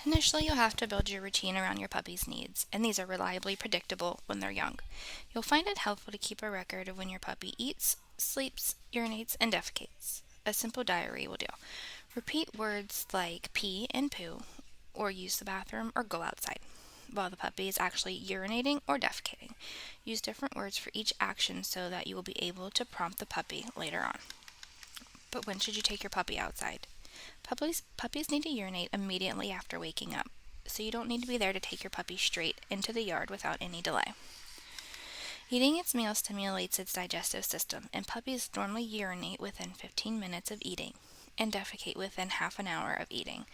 Initially, you'll have to build your routine around your puppy's needs, and these are reliably predictable when they're young. You'll find it helpful to keep a record of when your puppy eats, sleeps, urinates, and defecates. A simple diary will do. Repeat words like pee and poo, or use the bathroom, or go outside, while the puppy is actually urinating or defecating. Use different words for each action so that you will be able to prompt the puppy later on. But when should you take your puppy outside? Puppies need to urinate immediately after waking up, so you don't need to be there to take your puppy straight into the yard without any delay. Eating its meal stimulates its digestive system, and puppies normally urinate within 15 minutes of eating and defecate within half an hour of eating,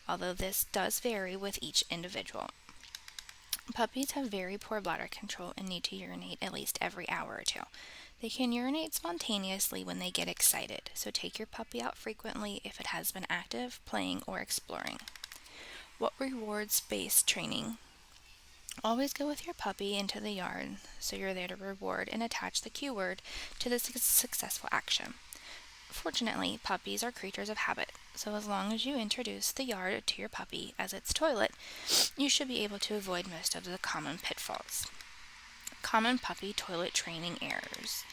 although this does vary with each individual. Puppies have very poor bladder control and need to urinate at least every hour or two. They can urinate spontaneously when they get excited, so take your puppy out frequently if it has been active, playing, or exploring. What rewards-based training? Always go with your puppy into the yard, so you're there to reward and attach the cue word to the successful action. Fortunately, puppies are creatures of habit, so as long as you introduce the yard to your puppy as its toilet, you should be able to avoid most of the common pitfalls. Common puppy toilet training errors.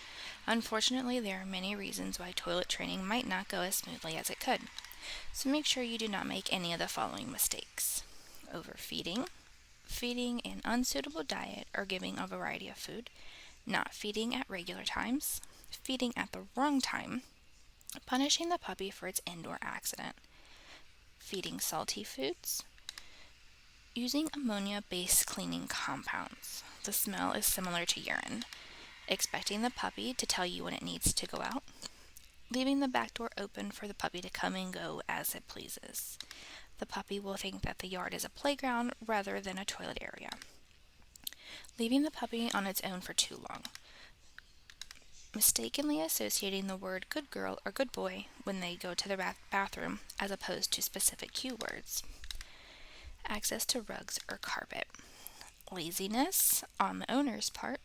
Unfortunately, there are many reasons why toilet training might not go as smoothly as it could, so make sure you do not make any of the following mistakes: overfeeding, feeding an unsuitable diet or giving a variety of food, not feeding at regular times, feeding at the wrong time, punishing the puppy for its indoor accident, feeding salty foods, using ammonia-based cleaning compounds. The smell is similar to urine, expecting the puppy to tell you when it needs to go out, leaving the back door open for the puppy to come and go as it pleases. The puppy will think that the yard is a playground rather than a toilet area. Leaving the puppy on its own for too long. Mistakenly associating the word good girl or good boy when they go to the bathroom as opposed to specific cue words. Access to rugs or carpet. Laziness on the owner's part.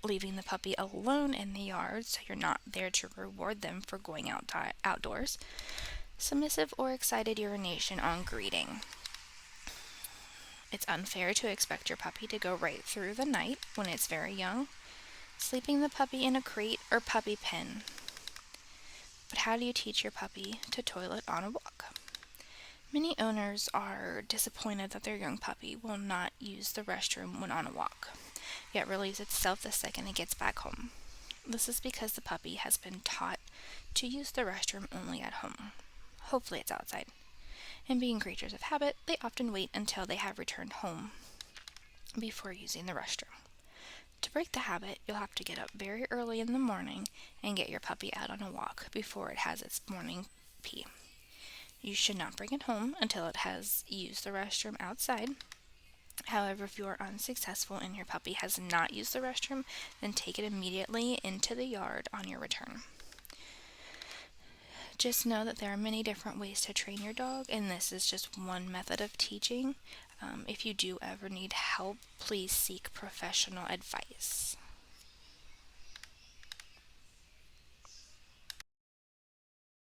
Leaving the puppy alone in the yard so you're not there to reward them for going outdoors. Submissive or excited urination on greeting. It's unfair to expect your puppy to go right through the night when it's very young. Sleeping the puppy in a crate or puppy pen. But how do you teach your puppy to toilet on a walk? Many owners are disappointed that their young puppy will not use the restroom when on a walk, yet relieves itself the second it gets back home. This is because the puppy has been taught to use the restroom only at home. Hopefully it's outside. And being creatures of habit, they often wait until they have returned home before using the restroom. To break the habit, you'll have to get up very early in the morning and get your puppy out on a walk before it has its morning pee. You should not bring it home until it has used the restroom outside. However, if you are unsuccessful and your puppy has not used the restroom, then take it immediately into the yard on your return. Just know that there are many different ways to train your dog, and this is just one method of teaching. If you do ever need help, please seek professional advice.